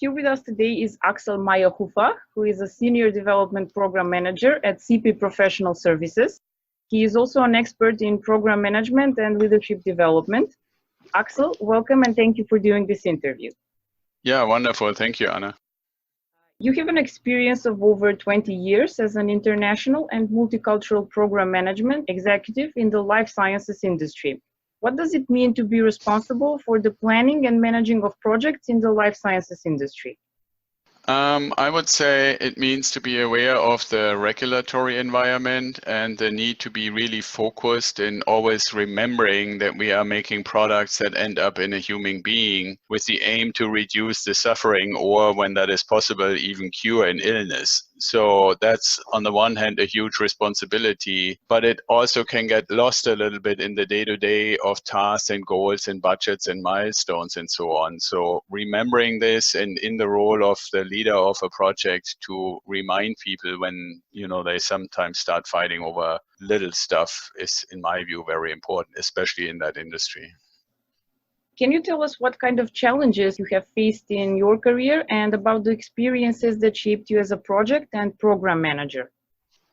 Here with us today is Axel Meierhoefer, who is a Senior Development Program Manager at CP Professional Services. He is also an expert in program management and leadership development. Axel, welcome and thank you for doing this interview. Yeah, wonderful. Thank you, Anna. You have an experience of over 20 years as an international and multicultural program management executive in the life sciences industry. What does it mean to be responsible for the planning and managing of projects in the life sciences industry? I would say it means to be aware of the regulatory environment and the need to be really focused in always remembering that we are making products that end up in a human being with the aim to reduce the suffering or, when that is possible, even cure an illness. So that's on the one hand a huge responsibility, but it also can get lost a little bit in the day-to-day of tasks and goals and budgets and milestones and so on. So remembering this and in the role of the leader of a project to remind people when, they sometimes start fighting over little stuff is, in my view, very important, especially in that industry. Can you tell us what kind of challenges you have faced in your career and about the experiences that shaped you as a project and program manager?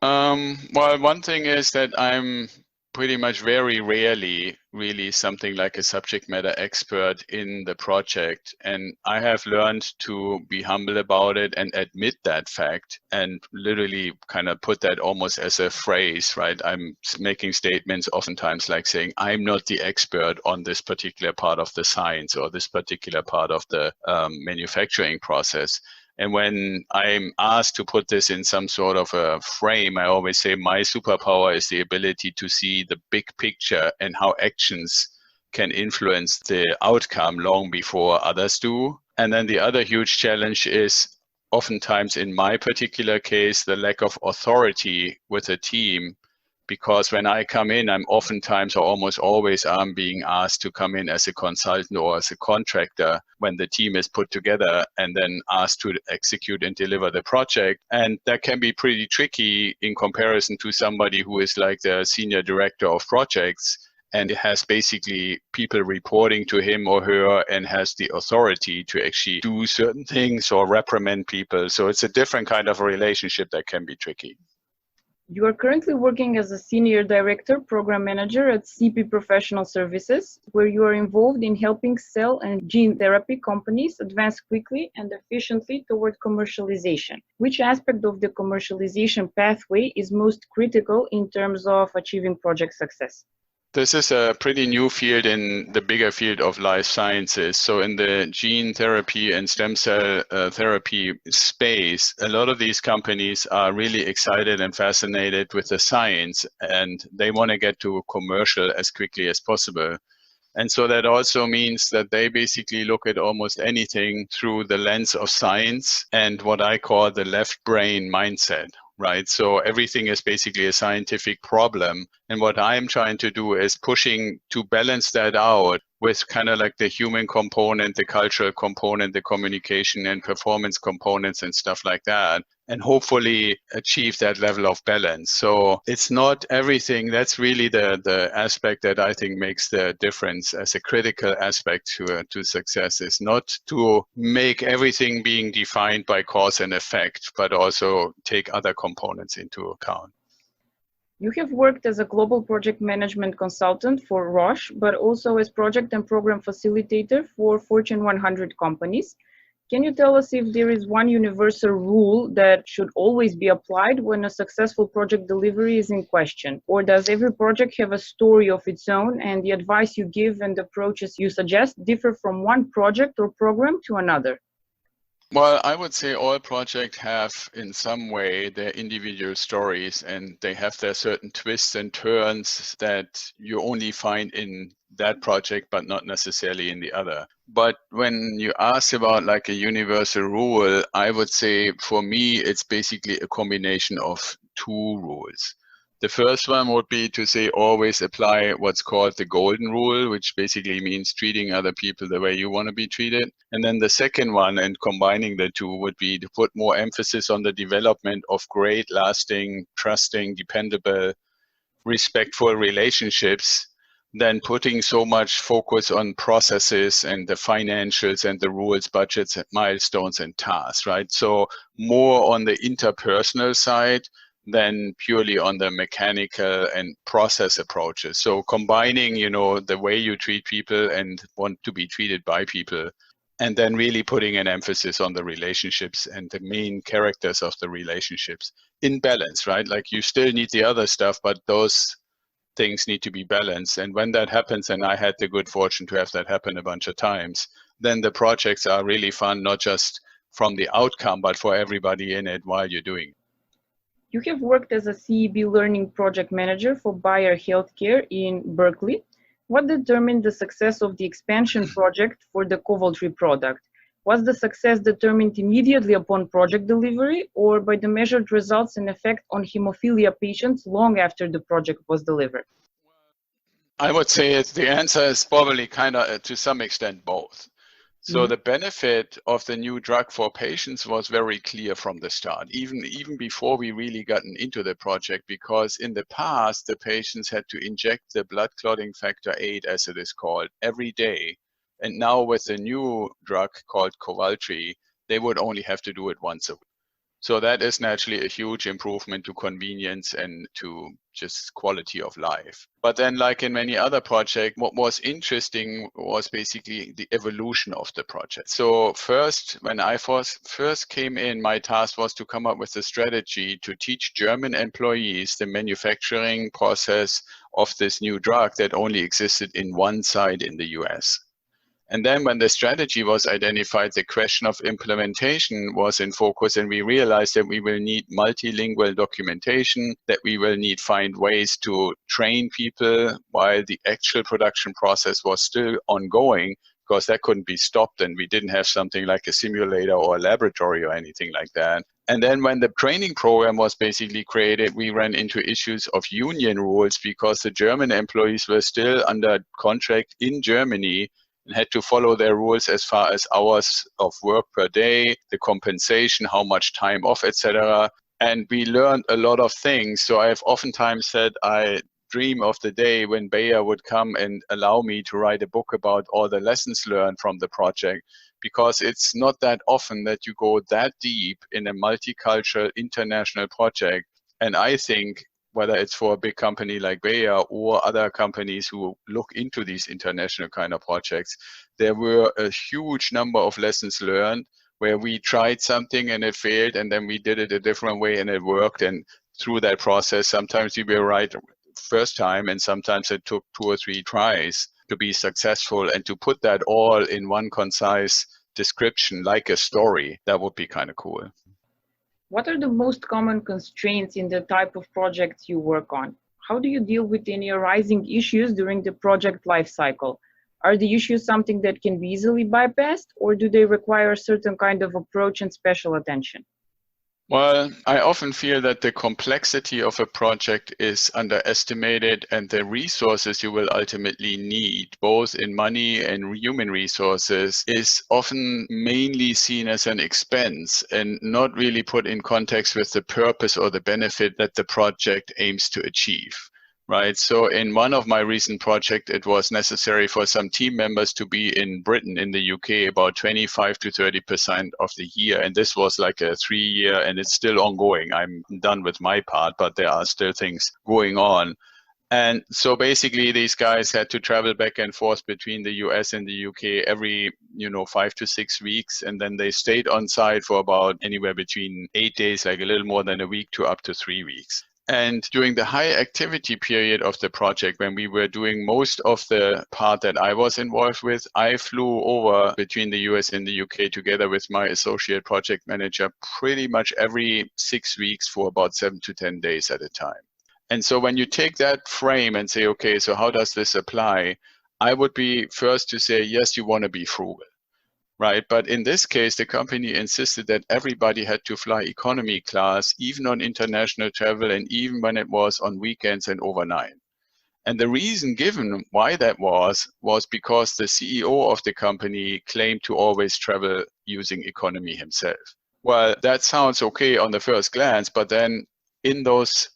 Well, one thing is that I'm pretty much very rarely really something like a subject matter expert in the project. And I have learned to be humble about it and admit that fact and literally kind of put that almost as a phrase, right? I'm making statements oftentimes like saying, I'm not the expert on this particular part of the science or this particular part of the manufacturing process. And when I'm asked to put this in some sort of a frame, I always say my superpower is the ability to see the big picture and how actions can influence the outcome long before others do. And then the other huge challenge is oftentimes in my particular case, the lack of authority with a team. Because when I come in, I'm oftentimes or almost always I'm being asked to come in as a consultant or as a contractor when the team is put together and then asked to execute and deliver the project. And that can be pretty tricky in comparison to somebody who is like the senior director of projects and has basically people reporting to him or her and has the authority to actually do certain things or reprimand people. So it's a different kind of a relationship that can be tricky. You are currently working as a Senior Director Program Manager at CP Professional Services, where you are involved in helping cell and gene therapy companies advance quickly and efficiently toward commercialization. Which aspect of the commercialization pathway is most critical in terms of achieving project success? This is a pretty new field in the bigger field of life sciences. So in the gene therapy and stem cell therapy space, a lot of these companies are really excited and fascinated with the science, and they want to get to commercial as quickly as possible. And so that also means that they basically look at almost anything through the lens of science and what I call the left brain mindset. Right. So everything is basically a scientific problem. And what I'm trying to do is pushing to balance that out with kind of like the human component, the cultural component, the communication and performance components and stuff like that, and hopefully achieve that level of balance. So it's not everything. That's really the aspect that I think makes the difference as a critical aspect to success, is not to make everything being defined by cause and effect, but also take other components into account. You have worked as a global project management consultant for Roche, but also as project and program facilitator for Fortune 100 companies. Can you tell us if there is one universal rule that should always be applied when a successful project delivery is in question? Or does every project have a story of its own and the advice you give and approaches you suggest differ from one project or program to another? Well, I would say all projects have in some way their individual stories, and they have their certain twists and turns that you only find in that project, but not necessarily in the other. But when you ask about like a universal rule, I would say for me, it's basically a combination of two rules. The first one would be to say always apply what's called the golden rule, which basically means treating other people the way you want to be treated. And then the second one, and combining the two, would be to put more emphasis on the development of great, lasting, trusting, dependable, respectful relationships than putting so much focus on processes and the financials and the rules, budgets, and milestones and tasks, right? So more on the interpersonal side than purely on the mechanical and process approaches. So combining, the way you treat people and want to be treated by people, and then really putting an emphasis on the relationships and the main characters of the relationships in balance, right? Like you still need the other stuff, but those things need to be balanced. And when that happens, and I had the good fortune to have that happen a bunch of times, then the projects are really fun, not just from the outcome, but for everybody in it while you're doing it. You have worked as a CEB Learning Project Manager for Bayer Healthcare in Berkeley. What determined the success of the expansion project for the Kovaltry product? Was the success determined immediately upon project delivery or by the measured results and effect on hemophilia patients long after the project was delivered? I would say the answer is probably kind of to some extent both. So the benefit of the new drug for patients was very clear from the start, even before we really gotten into the project, because in the past, the patients had to inject the blood clotting factor 8, as it is called, every day. And now with the new drug called Kovaltry, they would only have to do it once a week. So that is naturally a huge improvement to convenience and to just quality of life. But then, like in many other projects, what was interesting was basically the evolution of the project. So first, when I first came in, my task was to come up with a strategy to teach German employees the manufacturing process of this new drug that only existed in one site in the US. And then when the strategy was identified, the question of implementation was in focus, and we realized that we will need multilingual documentation, that we will need find ways to train people while the actual production process was still ongoing, because that couldn't be stopped, and we didn't have something like a simulator or a laboratory or anything like that. And then when the training program was basically created, we ran into issues of union rules because the German employees were still under contract in Germany and had to follow their rules as far as hours of work per day, the compensation, how much time off, etc. And we learned a lot of things. So I've oftentimes said I dream of the day when Bayer would come and allow me to write a book about all the lessons learned from the project, because it's not that often that you go that deep in a multicultural international project. And I think whether it's for a big company like Bayer or other companies who look into these international kind of projects, there were a huge number of lessons learned where we tried something and it failed, and then we did it a different way and it worked. And through that process, sometimes we were right first time, and sometimes it took 2 or 3 tries to be successful. And to put that all in one concise description, like a story, that would be kind of cool. What are the most common constraints in the type of projects you work on? How do you deal with any arising issues during the project lifecycle? Are the issues something that can be easily bypassed, or do they require a certain kind of approach and special attention? Well, I often feel that the complexity of a project is underestimated, and the resources you will ultimately need, both in money and human resources, is often mainly seen as an expense and not really put in context with the purpose or the benefit that the project aims to achieve. Right. So in one of my recent projects, it was necessary for some team members to be in Britain, in the UK, about 25 to 30% of the year. And this was like a 3-year, and it's still ongoing. I'm done with my part, but there are still things going on. And so basically these guys had to travel back and forth between the US and the UK every, 5 to 6 weeks. And then they stayed on site for about anywhere between 8 days, like a little more than a week, to up to 3 weeks. And during the high activity period of the project, when we were doing most of the part that I was involved with, I flew over between the US and the UK together with my associate project manager pretty much every 6 weeks for about 7 to 10 days at a time. And so when you take that frame and say, okay, so how does this apply? I would be first to say, yes, you want to be frugal. Right, but in this case, the company insisted that everybody had to fly economy class, even on international travel, and even when it was on weekends and overnight. And the reason given why that was because the CEO of the company claimed to always travel using economy himself. Well, that sounds okay on the first glance, but then in those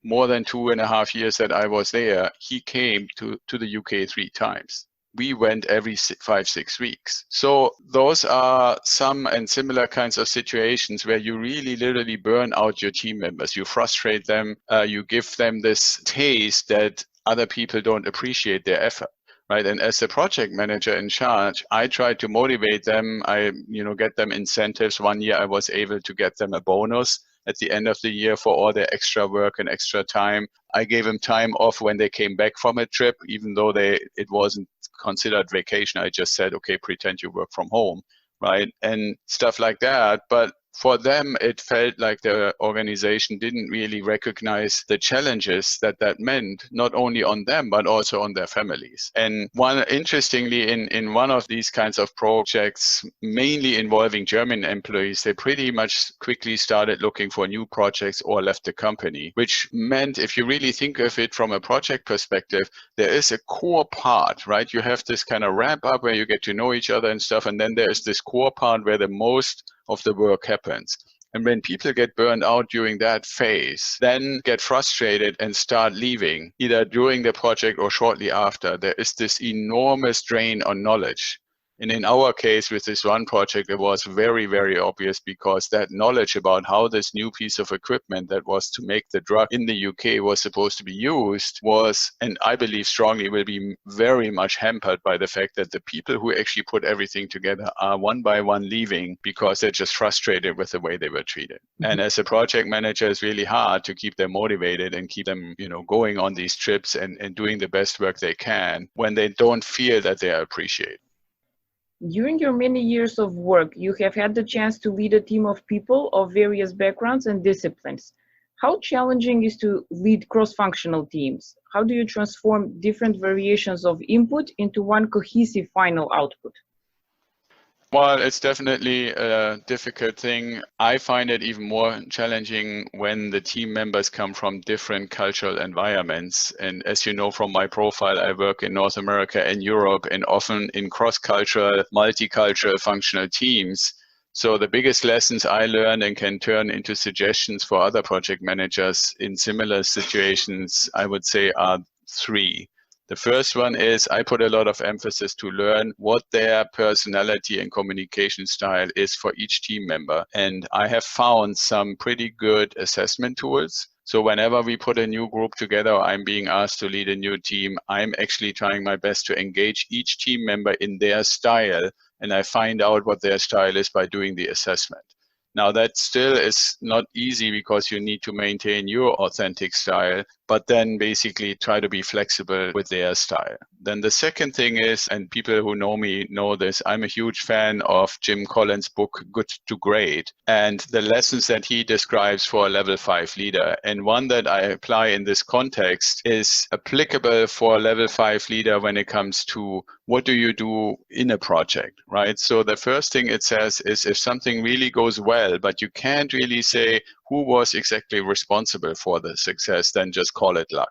more than 2.5 years that I was there, he came to the UK 3 times. We went every 5-6 weeks. So those are some and similar kinds of situations where you really literally burn out your team members. You frustrate them. You give them this taste that other people don't appreciate their effort. Right. And as the project manager in charge, I try to motivate them. I, get them incentives. One year I was able to get them a bonus at the end of the year for all their extra work and extra time. I gave them time off when they came back from a trip, even though it wasn't considered vacation. I just said, okay, pretend you work from home, right? And stuff like that. But for them, it felt like the organization didn't really recognize the challenges that meant, not only on them, but also on their families. And interestingly, in one of these kinds of projects, mainly involving German employees, they pretty much quickly started looking for new projects or left the company, which meant, if you really think of it from a project perspective, there is a core part, right? You have this kind of ramp up where you get to know each other and stuff. And then there's this core part where the most of the work happens. And when people get burned out during that phase, then get frustrated and start leaving, either during the project or shortly after, there is this enormous drain on knowledge. And in our case, with this one project, it was very, very obvious, because that knowledge about how this new piece of equipment that was to make the drug in the UK was supposed to be used was, and I believe strongly will be, very much hampered by the fact that the people who actually put everything together are one by one leaving because they're just frustrated with the way they were treated. And as a project manager, it's really hard to keep them motivated and keep them, going on these trips and doing the best work they can when they don't feel that they are appreciated. During your many years of work, you have had the chance to lead a team of people of various backgrounds and disciplines. How challenging is to lead cross-functional teams? How do you transform different variations of input into one cohesive final output? Well, it's definitely a difficult thing. I find it even more challenging when the team members come from different cultural environments. And as you know from my profile, I work in North America and Europe, and often in cross-cultural, multicultural functional teams. So the biggest lessons I learned and can turn into suggestions for other project managers in similar situations, I would say, are 3. The first one is I put a lot of emphasis to learn what their personality and communication style is for each team member. And I have found some pretty good assessment tools. So whenever we put a new group together, or I'm being asked to lead a new team, I'm actually trying my best to engage each team member in their style. And I find out what their style is by doing the assessment. Now, that still is not easy, because you need to maintain your authentic style, but then basically try to be flexible with their style. Then the second thing is, and people who know me know this, I'm a huge fan of Jim Collins' book, Good to Great, and the lessons that he describes for a level 5 leader. And one that I apply in this context is applicable for a level 5 leader when it comes to what do you do in a project, right? So the first thing it says is, if something really goes well, but you can't really say who was exactly responsible for the success, then just call it luck.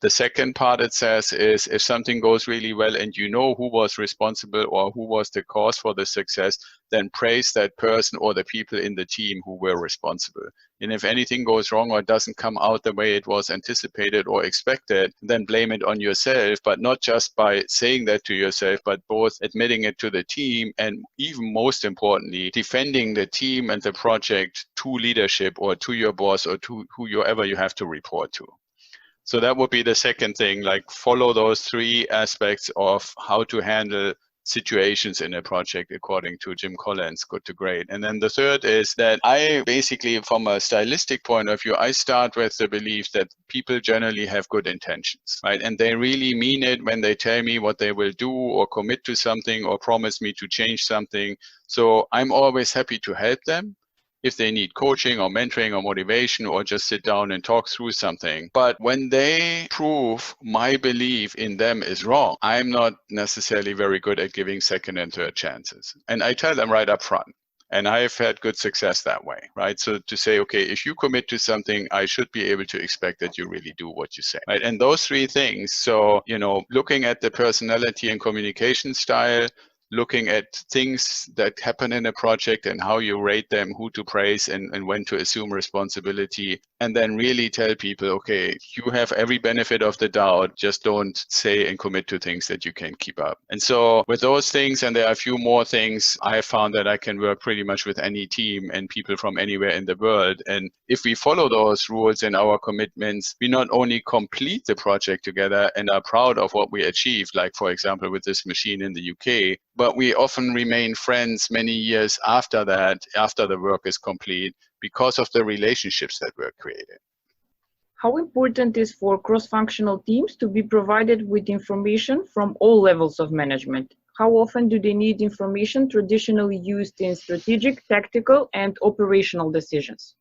The second part it says is, if something goes really well and you know who was responsible or who was the cause for the success, then praise that person or the people in the team who were responsible. And if anything goes wrong or doesn't come out the way it was anticipated or expected, then blame it on yourself, but not just by saying that to yourself, but both admitting it to the team, and even most importantly, defending the team and the project to leadership or to your boss or to whoever you have to report to. So that would be the second thing, like follow those 3 aspects of how to handle situations in a project according to Jim Collins, Good to Great. And then the third is that I basically, from a stylistic point of view, I start with the belief that people generally have good intentions, right? And they really mean it when they tell me what they will do or commit to something or promise me to change something. So I'm always happy to help them if they need coaching or mentoring or motivation, or just sit down and talk through something. But when they prove my belief in them is wrong, I'm not necessarily very good at giving second and third chances. And I tell them right up front. And I've had good success that way, right? So to say, okay, if you commit to something, I should be able to expect that you really do what you say, right? And those 3 things, so, looking at the personality and communication style, looking at things that happen in a project and how you rate them, who to praise and when to assume responsibility, and then really tell people, okay, you have every benefit of the doubt, just don't say and commit to things that you can't keep up. And so with those things, and there are a few more things, I have found that I can work pretty much with any team and people from anywhere in the world. And if we follow those rules and our commitments, we not only complete the project together and are proud of what we achieved, like for example with this machine in the UK, but we often remain friends many years after that, after the work is complete, because of the relationships that were created. How important is for cross-functional teams to be provided with information from all levels of management? How often do they need information traditionally used in strategic, tactical, and operational decisions?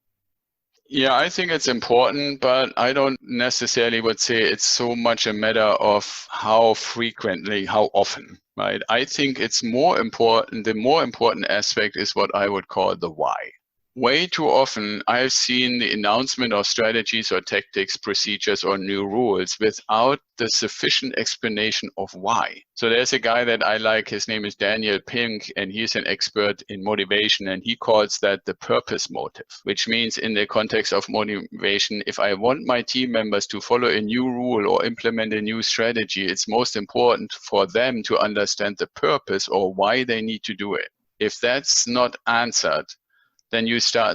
Yeah, I think it's important, but I don't necessarily would say it's so much a matter of how frequently, how often, right? I think it's more important, the more important aspect is what I would call the why. Way too often, I've seen the announcement of strategies or tactics, procedures, or new rules without the sufficient explanation of why. So there's a guy that I like, his name is Daniel Pink, and he's an expert in motivation, and he calls that the purpose motive, which means in the context of motivation, if I want my team members to follow a new rule or implement a new strategy, it's most important for them to understand the purpose or why they need to do it. If that's not answered, then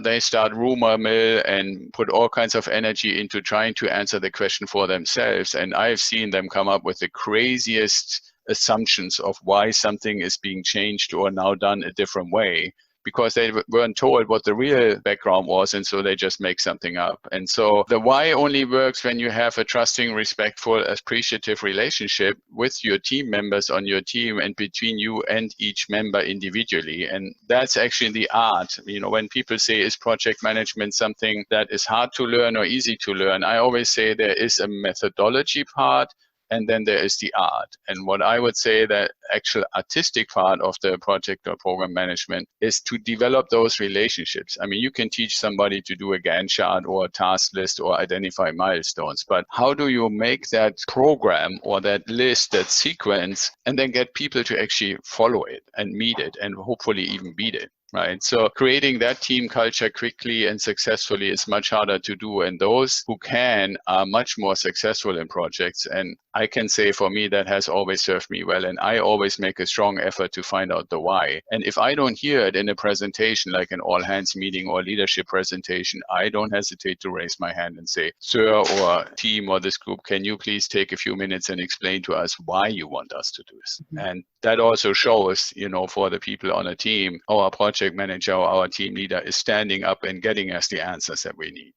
they start rumor mill and put all kinds of energy into trying to answer the question for themselves. And I've seen them come up with the craziest assumptions of why something is being changed or now done a different way, because they weren't told what the real background was, and so they just make something up. And so the why only works when you have a trusting, respectful, appreciative relationship with your team members on your team and between you and each member individually. And that's actually the art. You know, when people say, is project management something that is hard to learn or easy to learn, I always say there is a methodology part, and then there is the art. And what I would say that actual artistic part of the project or program management is to develop those relationships. I mean, you can teach somebody to do a Gantt chart or a task list or identify milestones, but how do you make that program or that list, that sequence, and then get people to actually follow it and meet it and hopefully even beat it? Right. So creating that team culture quickly and successfully is much harder to do. And those who can are much more successful in projects. And I can say for me, that has always served me well. And I always make a strong effort to find out the why. And if I don't hear it in a presentation, like an all hands meeting or leadership presentation, I don't hesitate to raise my hand and say, sir or team or this group, can you please take a few minutes and explain to us why you want us to do this? Mm-hmm. And that also shows, you know, for the people on a team, our project manager or our team leader is standing up and getting us the answers that we need.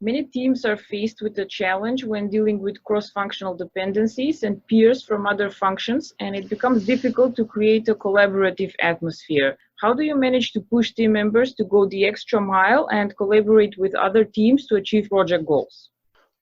Many teams are faced with a challenge when dealing with cross-functional dependencies and peers from other functions, and it becomes difficult to create a collaborative atmosphere. How do you manage to push team members to go the extra mile and collaborate with other teams to achieve project goals?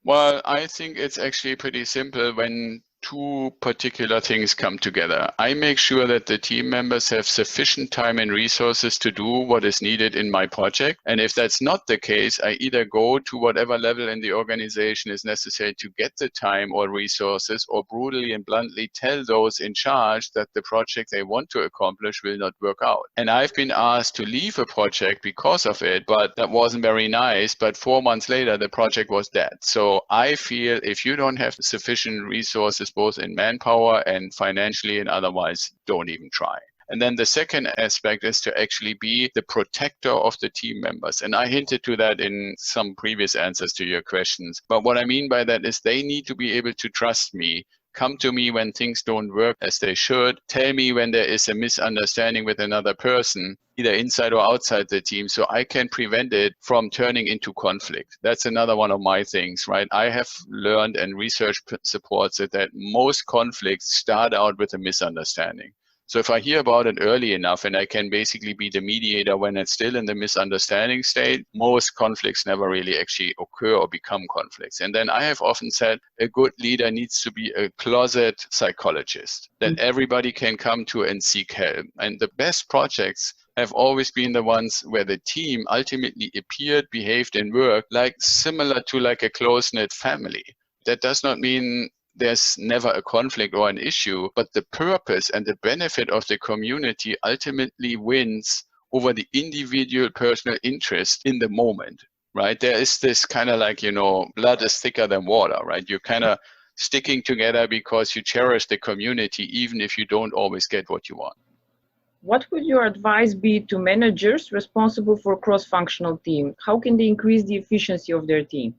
Well, I think it's actually pretty simple when two particular things come together. I make sure that the team members have sufficient time and resources to do what is needed in my project. And if that's not the case, I either go to whatever level in the organization is necessary to get the time or resources, or brutally and bluntly tell those in charge that the project they want to accomplish will not work out. And I've been asked to leave a project because of it, but that wasn't very nice. But 4 months later, the project was dead. So I feel if you don't have sufficient resources, both in manpower and financially and otherwise, don't even try. And then the second aspect is to actually be the protector of the team members. And I hinted to that in some previous answers to your questions. But what I mean by that is they need to be able to trust me, come to me when things don't work as they should, tell me when there is a misunderstanding with another person, either inside or outside the team, so I can prevent it from turning into conflict. That's another one of my things, right? I have learned, and research supports it, that most conflicts start out with a misunderstanding. So if I hear about it early enough and I can basically be the mediator when it's still in the misunderstanding state, most conflicts never really actually occur or become conflicts. And then I have often said a good leader needs to be a closet psychologist that everybody can come to and seek help. And the best projects have always been the ones where the team ultimately appeared, behaved, and worked like similar to like a close-knit family. That does not mean there's never a conflict or an issue, but the purpose and the benefit of the community ultimately wins over the individual personal interest in the moment, right? There is this kind of like, blood is thicker than water, right? You're kind of sticking together because you cherish the community, even if you don't always get what you want. What would your advice be to managers responsible for cross-functional team? How can they increase the efficiency of their team?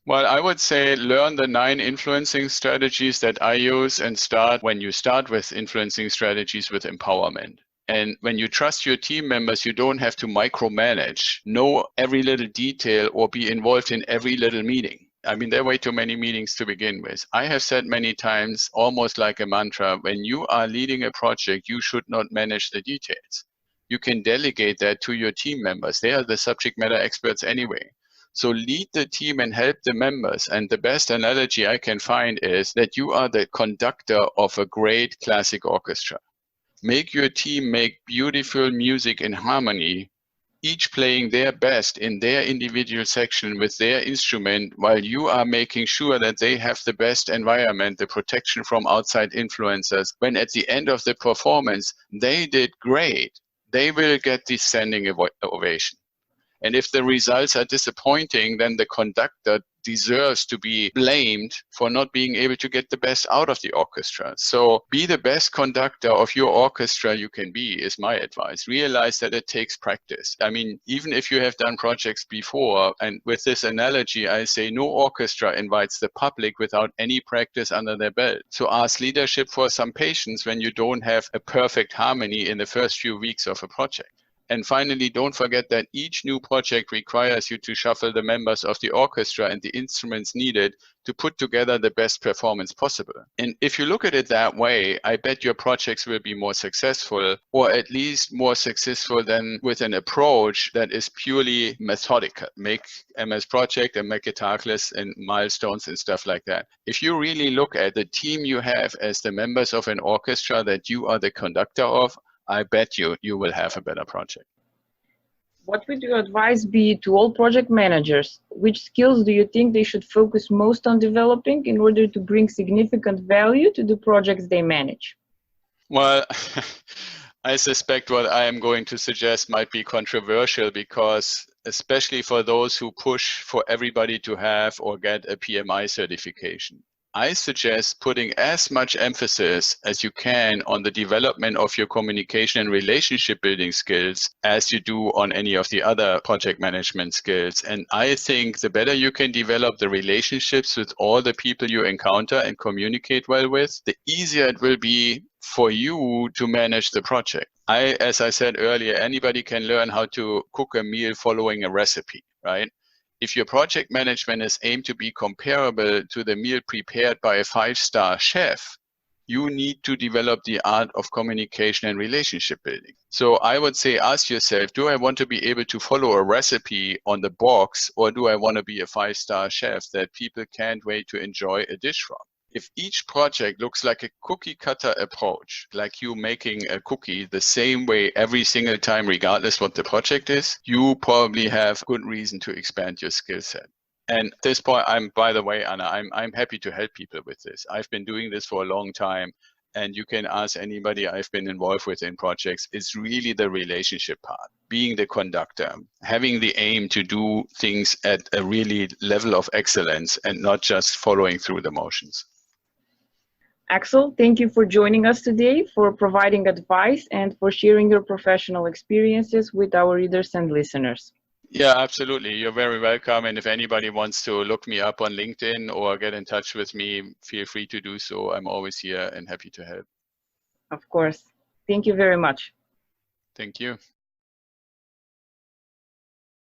Well, I would say learn the 9 influencing strategies that I use and when you start with influencing strategies with empowerment. And when you trust your team members, you don't have to micromanage, know every little detail or be involved in every little meeting. I mean, there are way too many meetings to begin with. I have said many times, almost like a mantra, when you are leading a project, you should not manage the details. You can delegate that to your team members. They are the subject matter experts anyway. So lead the team and help the members. And the best analogy I can find is that you are the conductor of a great classic orchestra. Make your team make beautiful music in harmony, each playing their best in their individual section with their instrument, while you are making sure that they have the best environment, the protection from outside influencers. When at the end of the performance, they did great, they will get the standing ovation. And if the results are disappointing, then the conductor deserves to be blamed for not being able to get the best out of the orchestra. So be the best conductor of your orchestra you can be, is my advice. Realize that it takes practice. I mean, even if you have done projects before, and with this analogy, I say no orchestra invites the public without any practice under their belt. So ask leadership for some patience when you don't have a perfect harmony in the first few weeks of a project. And finally, don't forget that each new project requires you to shuffle the members of the orchestra and the instruments needed to put together the best performance possible. And if you look at it that way, I bet your projects will be more successful, or at least more successful than with an approach that is purely methodical. Make MS project and make it targetless and milestones and stuff like that. If you really look at the team you have as the members of an orchestra that you are the conductor of, I bet you will have a better project. What would your advice be to all project managers? Which skills do you think they should focus most on developing in order to bring significant value to the projects they manage? Well, I suspect what I am going to suggest might be controversial, because especially for those who push for everybody to have or get a PMI certification, I suggest putting as much emphasis as you can on the development of your communication and relationship building skills as you do on any of the other project management skills. And I think the better you can develop the relationships with all the people you encounter and communicate well with, the easier it will be for you to manage the project. As I said earlier, anybody can learn how to cook a meal following a recipe, right? If your project management is aimed to be comparable to the meal prepared by a 5-star chef, you need to develop the art of communication and relationship building. So I would say, ask yourself, do I want to be able to follow a recipe on the box, or do I want to be a 5-star chef that people can't wait to enjoy a dish from? If each project looks like a cookie cutter approach, like you making a cookie the same way every single time, regardless what the project is, you probably have good reason to expand your skill set. And at this point, by the way, Anna, I'm happy to help people with this. I've been doing this for a long time, and you can ask anybody I've been involved with in projects. It's really the relationship part, being the conductor, having the aim to do things at a really level of excellence and not just following through the motions. Axel, thank you for joining us today, for providing advice, and for sharing your professional experiences with our readers and listeners. Yeah, absolutely. You're very welcome. And if anybody wants to look me up on LinkedIn or get in touch with me, feel free to do so. I'm always here and happy to help. Of course. Thank you very much. Thank you.